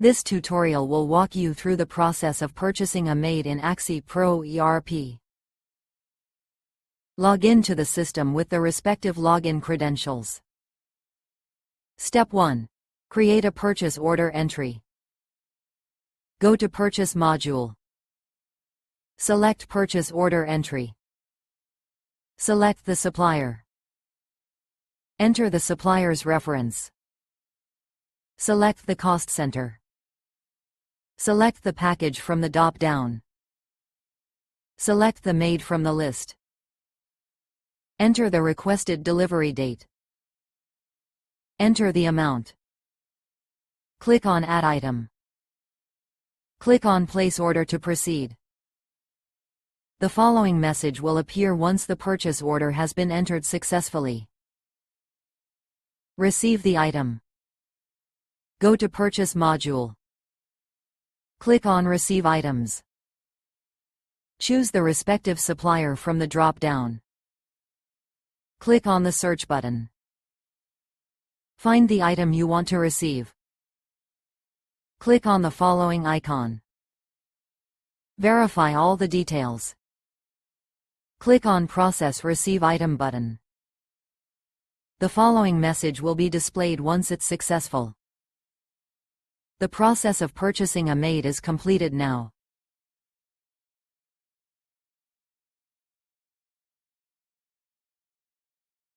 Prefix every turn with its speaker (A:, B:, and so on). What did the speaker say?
A: This tutorial will walk you through the process of purchasing a Maid in AxisPro ERP. Log in to the system with the respective login credentials. Step 1. Create a purchase order entry. Go to Purchase module. Select Purchase order entry. Select the supplier. Enter the supplier's reference. Select the cost center. Select the package from the drop-down. Select the Maid from the list. Enter the requested delivery date. Enter the amount. Click on Add Item. Click on Place Order to proceed. The following message will appear once the purchase order has been entered successfully. Receive the item. Go to Purchase module. Click on Receive items. Choose the respective supplier from the drop-down. Click on the Search button. Find the item you want to receive. Click on the following icon. Verify all the details. Click on Process Receive Item button. The following message will be displayed once it's successful. The process of purchasing a Maid is completed now.